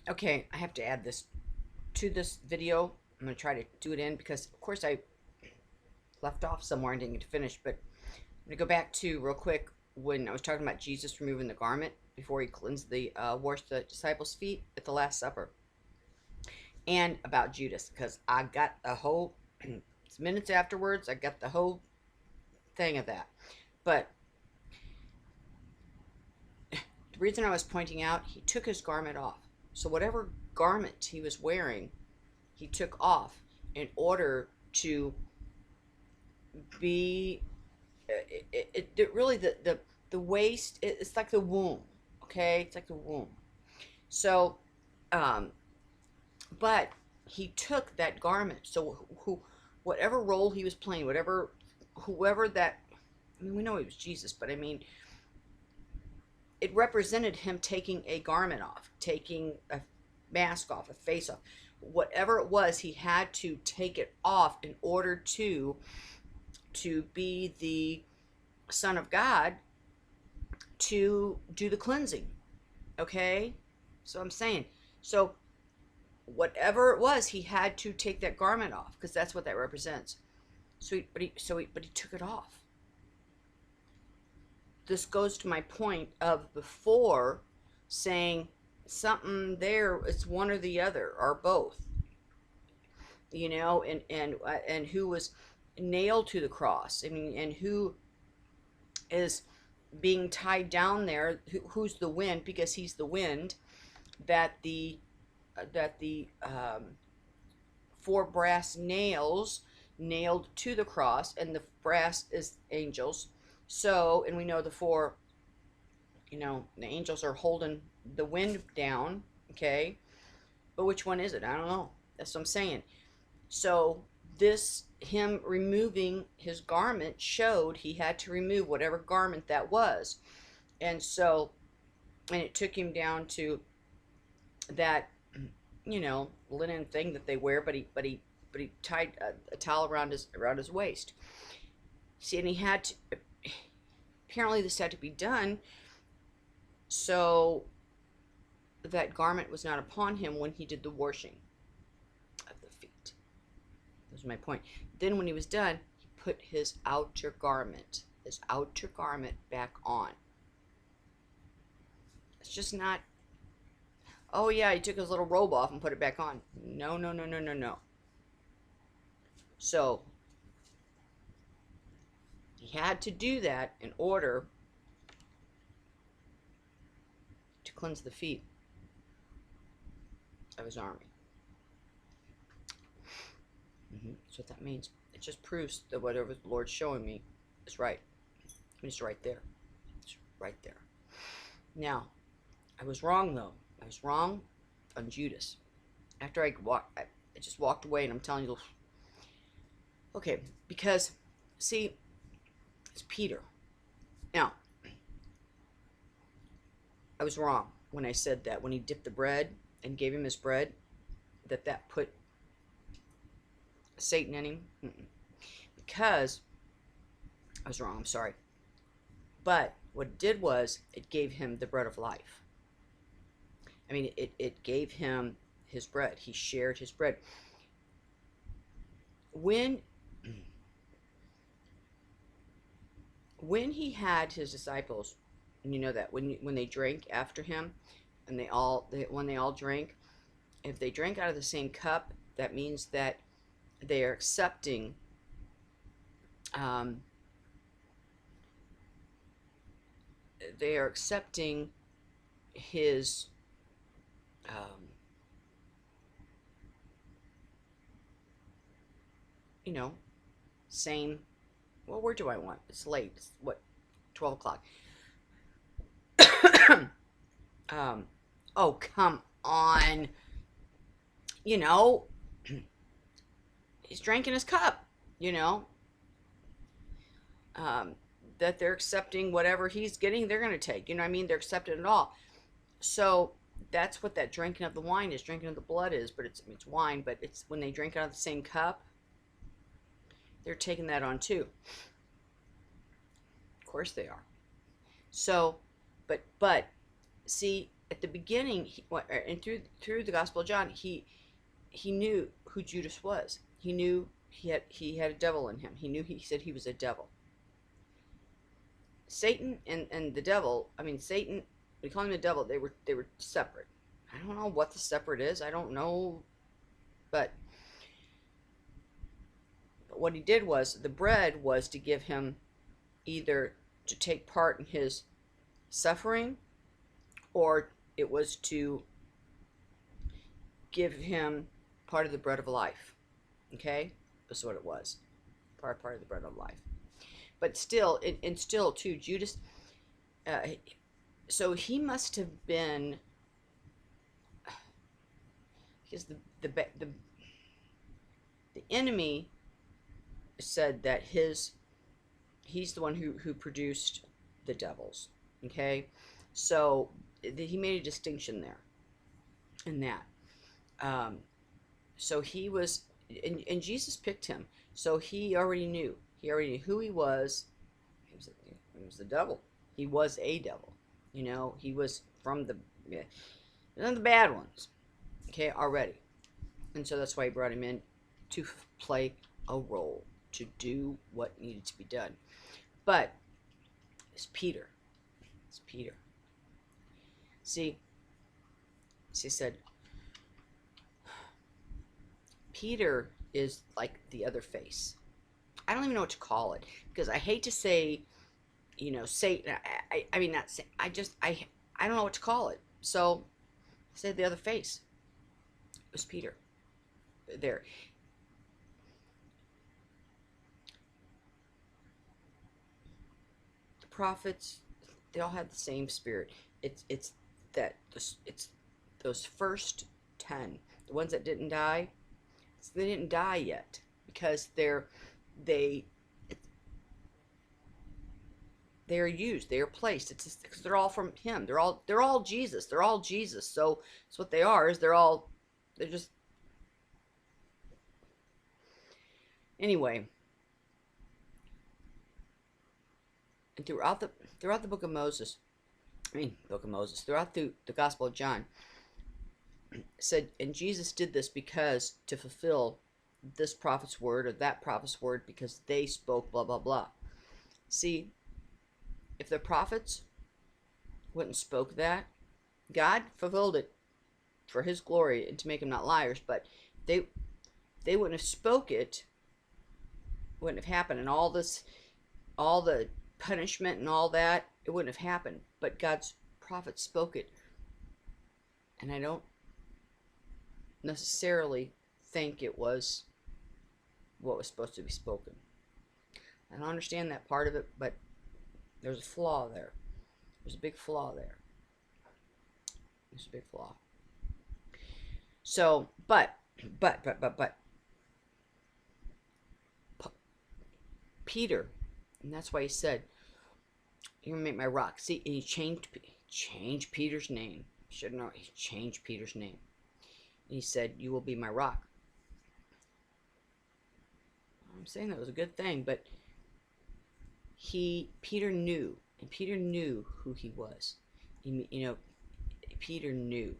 Okay, I have to add this to this video. I'm going to try to do it in because, of course, I left off somewhere and didn't get to finish. But I'm going to go back to real quick when I was talking about Jesus removing the garment before he cleansed washed the disciples' feet at the Last Supper, and about Judas because I got a whole minutes afterwards. I got the whole thing of that. But the reason I was pointing out, he took his garment off. So whatever garment he was wearing, he took off in order to be really the waist. It's like the womb. Okay, it's like the womb. So um but he took that garment. So whatever role he was playing, whoever that, I mean, we know he was Jesus, but I mean, it represented him taking a garment off, taking a mask off, a face off, whatever it was. He had to take it off in order to be the Son of God, to do the cleansing. Okay, so I'm saying, so whatever it was, he had to take that garment off because that's what that represents. But he took it off. This goes to my point of before, saying something there, it's one or the other or both, and who was nailed to the cross. I mean, and who is being tied down there, who's the wind, because he's the wind that the four brass nails nailed to the cross, and the brass is angels. So, and we know the four, the angels are holding the wind down. Okay, but which one is it? I don't know. That's what I'm saying. So this, him removing his garment, showed he had to remove whatever garment that was. And so, and it took him down to that, linen thing that they wear, but he tied a towel around his waist. See, and he had to, apparently this had to be done so that garment was not upon him when he did the washing of the feet. That was my point. Then when he was done, he put his outer garment back on. It's just not, oh yeah, he took his little robe off and put it back on. No, no, no, no, no, no. So he had to do that in order to cleanse the feet of his army. That's what that means. It just proves that whatever the Lord's showing me is right. It's right there. It's right there. Now, I was wrong though. I was wrong on Judas. After I just walked away, and I'm telling you, okay, because see, it's Peter. Now, I was wrong when I said that when he dipped the bread and gave him his bread, that put Satan in him. Because I was wrong. I'm sorry. But what it did was it gave him the bread of life. I mean, it gave him his bread. He shared his bread. When he had his disciples, and you know that when they drank after him, and when they all drank, if they drank out of the same cup, that means that they are accepting um, his you know same, well, where do I want, it's late, it's what, 12 o'clock. Oh, come on. you know he's drinking his cup, you know um, that they're accepting whatever he's getting, they're going to take, I mean, they're accepting it all. So that's what that drinking of the wine is. Drinking of the blood is, but it's wine, but it's when they drink out of the same cup, they're taking that on too. Of course they are. So, but see, at the beginning, and through the Gospel of John, he knew who Judas was. He knew he had a devil in him. He said he was a devil. Satan and the devil. I mean, Satan. We call him the devil. They were separate. I don't know what the separate is. I don't know, but what he did was the bread was to give him either to take part in his suffering, or it was to give him part of the bread of life. Okay, that's what it was. Part of the bread of life. But still, and still too, Judas. So he must have been, because the enemy said that he's the one who produced the devils. Okay, so he made a distinction there in that. So he was, and Jesus picked him. So he already knew. He already knew who he was. He was the devil. He was a devil. He was from none of the bad ones. Okay, already. And so that's why he brought him in to play a role, to do what needed to be done. But it's Peter. It's Peter. See, he said, Peter is like the other face. I don't even know what to call it, because I hate to say, Satan. I mean, not say. I don't know what to call it. So, say the other face. It was Peter. There. The prophets, they all had the same spirit. It's those first 10, the ones that didn't die. They didn't die yet because they're used, they are placed. It's just because they're all from him. They're all Jesus. They're all Jesus. So it's what they are. Is they're just anyway. And throughout the book of Moses, throughout the Gospel of John, said, and Jesus did this because to fulfill this prophet's word or that prophet's word, because they spoke blah blah blah. See, if the prophets wouldn't spoke that, God fulfilled it for his glory and to make them not liars, but they wouldn't have spoke it, wouldn't have happened, and all the punishment and all that, it wouldn't have happened. But God's prophets spoke it, and I don't necessarily think it was what was supposed to be spoken. I don't understand that part of it, but there's a flaw there. There's a big flaw there. There's a big flaw. So, but Peter, and that's why he said, "You're gonna make my rock." See, and he changed Peter's name. Should know he changed Peter's name. And he said, "You will be my rock." I'm saying that was a good thing, but Peter knew, and Peter knew who he was. Peter knew.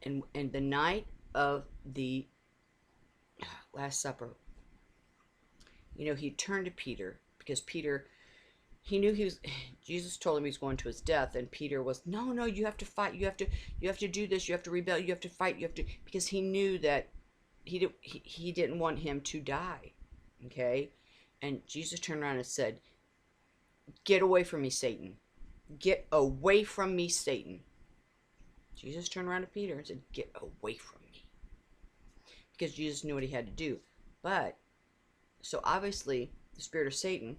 And the night of the Last Supper, he turned to Peter, because Peter, he knew Jesus told him he was going to his death, and Peter was, no, you have to fight, you have to do this, you have to rebel, you have to fight, because he knew that he didn't want him to die. Okay? And Jesus turned around and said, "Get away from me, Satan. Get away from me, Satan." Jesus turned around to Peter and said, "Get away from me." Because Jesus knew what he had to do. But, so obviously, the spirit of Satan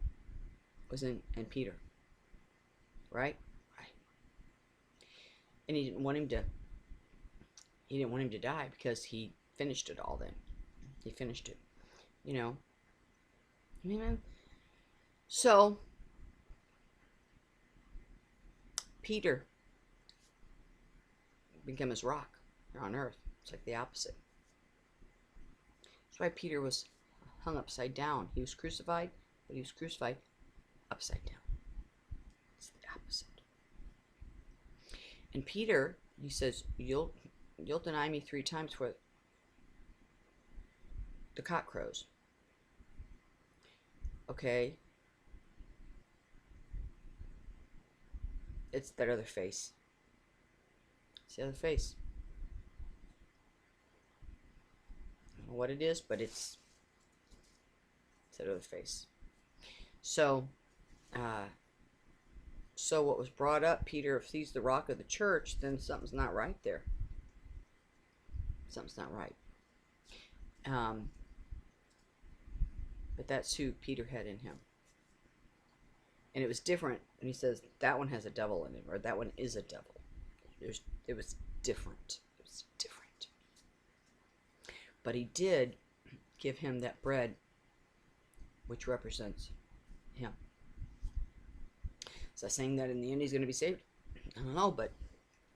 was in Peter. Right? Right. And he didn't want him to die, because he finished it all then. He finished it. Amen. So, Peter became his rock here on earth. It's like the opposite. That's why Peter was hung upside down. He was crucified, but he was crucified upside down. It's the opposite. And Peter, he says, you'll deny me 3 times before the cock crows. Okay? It's that other face. It's the other face. I don't know what it is, but it's that other face. So, so what was brought up, Peter, if he's the rock of the church, then something's not right there. Something's not right. But that's who Peter had in him. And it was different. And he says, that one has a devil in it, or that one is a devil. It was different. It was different. But he did give him that bread, which represents him. Is that saying that in the end he's going to be saved? I don't know, but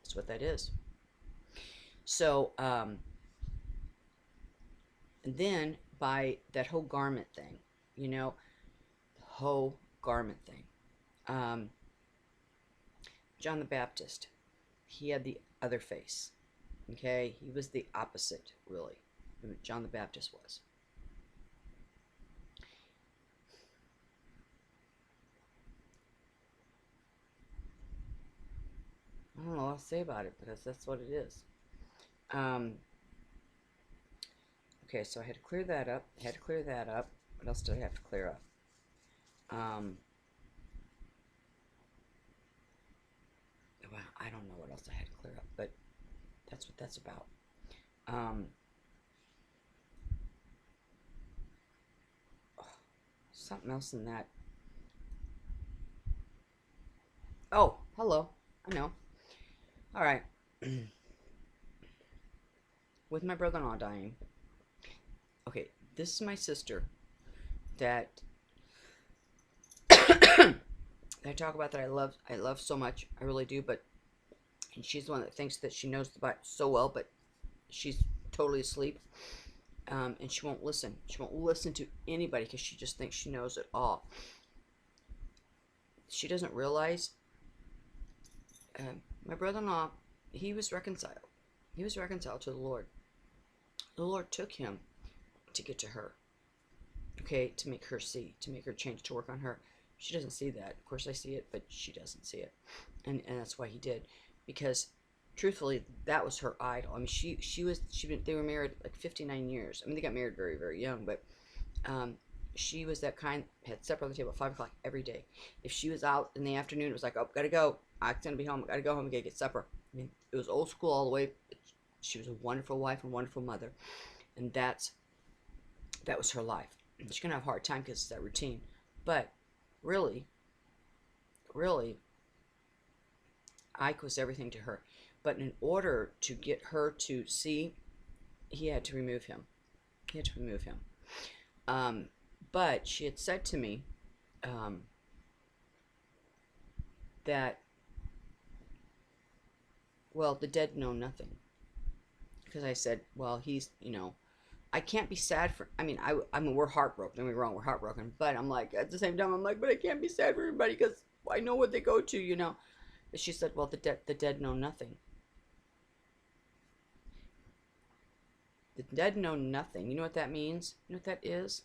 that's what that is. So, and then by that whole garment thing, you know, the whole garment thing. John the Baptist, he had the other face. Okay, he was the opposite, really. John the Baptist was. I don't know what to say about it, because that's what it is. Okay, so I had to clear that up. What else did I have to clear up? Well, I don't know what else I had to clear up, but that's what that's about. Something else in that. Oh, hello. I know. All right. With my brother-in-law dying. Okay, this is my sister that I talk about, that I love so much. I really do, but and she's the one that thinks that she knows the Bible so well, but she's totally asleep. And she won't listen. She won't listen to anybody because she just thinks she knows it all. She doesn't realize my brother-in-law, he was reconciled. He was reconciled to the Lord. The Lord took him to get to her. Okay, to make her see, to make her change, to work on her. She doesn't see that. Of course I see it, but she doesn't see it. And that's why he did. Because truthfully, that was her idol. I mean, they were married like 59 years. I mean, they got married very, very young, but she was that kind, had supper on the table at 5 o'clock every day. If she was out in the afternoon, it was like, oh, gotta go. I'm gonna be home. Gotta go home and get supper. I mean, it was old school all the way. She was a wonderful wife and wonderful mother. And that was her life. She's gonna have a hard time because it's that routine. But really, Ike was everything to her. But in order to get her to see, he had to remove him. But she had said to me that, well, the dead know nothing. Because I said, well, he's, I can't be sad for, I mean, we're heartbroken. Don't get me wrong, we're heartbroken. But I'm like, at the same time, I'm like, but I can't be sad for everybody because I know what they go to, And she said, well, the dead know nothing. The dead know nothing. You know what that means? You know what that is?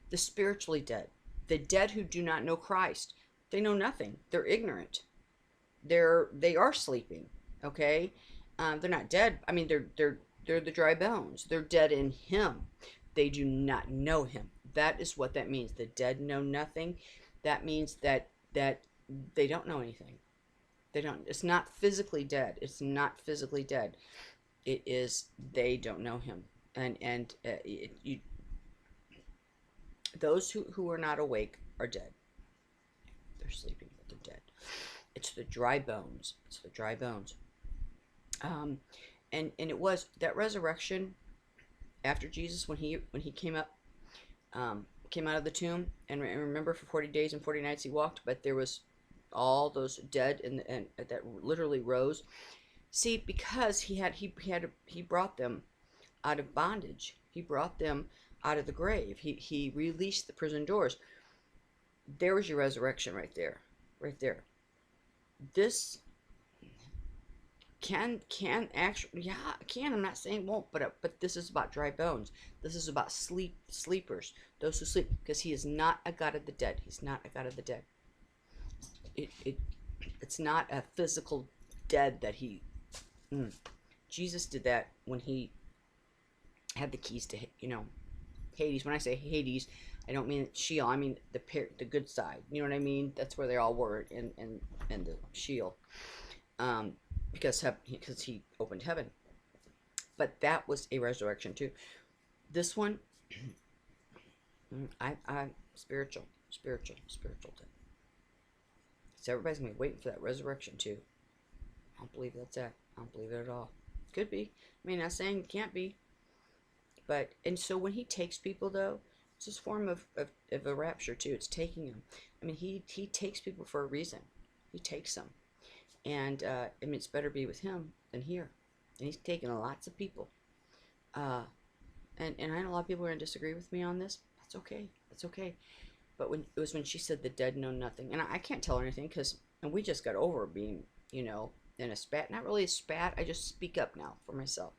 The spiritually dead. The dead who do not know Christ. They know nothing. They're ignorant. They are sleeping. Okay? They're not dead. I mean, they're the dry bones. They're dead in him. They do not know him. That is what that means. The dead know nothing. That means that they don't know anything. They don't. It's not physically dead. It's not physically dead. It is they don't know him. And those who are not awake are dead. They're sleeping, but they're dead. It's the dry bones. It's the dry bones. And it was that resurrection after Jesus, when he came up, came out of the tomb, and remember, for 40 days and 40 nights he walked, but there was all those dead and that literally rose. See, because he brought them out of bondage. He brought them out of the grave. He released the prison doors. There was your resurrection right there. Right there. This can actually, yeah, can. I'm not saying won't, but this is about dry bones. This is about sleepers, those who sleep, because he is not a God of the dead. He's not a God of the dead. It it's not a physical dead that he. Jesus did that when he had the keys to, Hades. When I say Hades, I don't mean Sheol. I mean the good side. You know what I mean? That's where they all were in the Sheol, because he opened heaven. But that was a resurrection too. This one, I spiritual. So everybody's gonna be waiting for that resurrection too. I don't believe that's it. I don't believe it at all. Could be. I mean, not saying it can't be. But, and so when he takes people, though, it's this form of a rapture, too. It's taking them. I mean, he takes people for a reason. He takes them. And, I mean, it's better be with him than here. And he's taken lots of people. And I know a lot of people are going to disagree with me on this. That's okay. That's okay. But when she said the dead know nothing. And I can't tell her anything because, and we just got over being, in a spat. Not really a spat. I just speak up now for myself.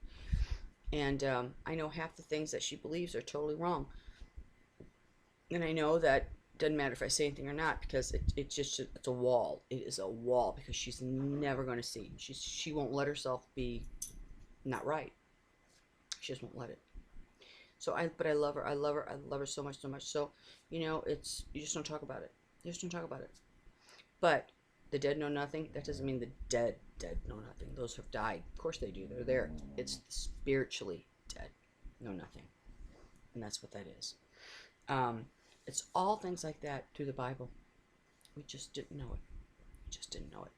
And I know half the things that she believes are totally wrong. And I know that it doesn't matter if I say anything or not, because it's a wall. It is a wall, because she's never going to see. She won't let herself be not right. She just won't let it. So but I love her. I love her so much, so much. So, it's, you just don't talk about it. You just don't talk about it. But the dead know nothing. That doesn't mean the dead know nothing. Those who have died, of course they do. They're there. It's the spiritually dead know nothing, and that's what that is. It's all things like that through the Bible. We just didn't know it. We just didn't know it.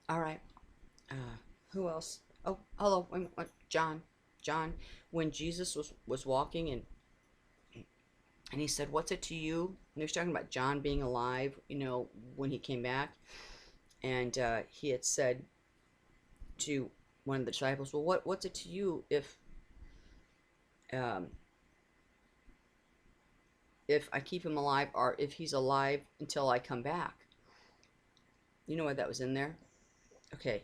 All right. Who else? Oh, hello. John. John. When Jesus was walking and he said, "What's it to you?" And he was talking about John being alive, when he came back. And he had said to one of the disciples, "Well, what's it to you if I keep him alive, or if he's alive until I come back?" You know why that was in there? Okay,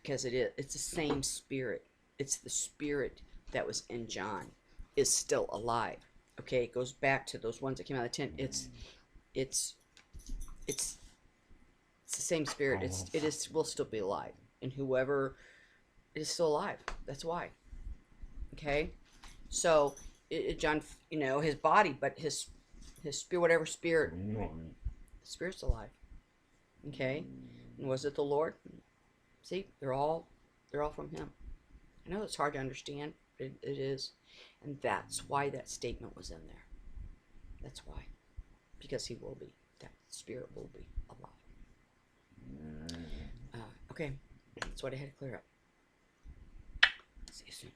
because it's the same spirit. It's the spirit that was in John is still alive. Okay, it goes back to those ones that came out of the tent. It's the same spirit. It will still be alive, and whoever it is still alive. That's why. Okay, so John, his body, but his spirit, whatever spirit, the spirit's alive. Okay, and was it the Lord? See, they're all from him. I know it's hard to understand, but it is, and that's why that statement was in there. That's why, because he will be. That spirit will be alive. Okay, that's what I had to clear up. See you soon.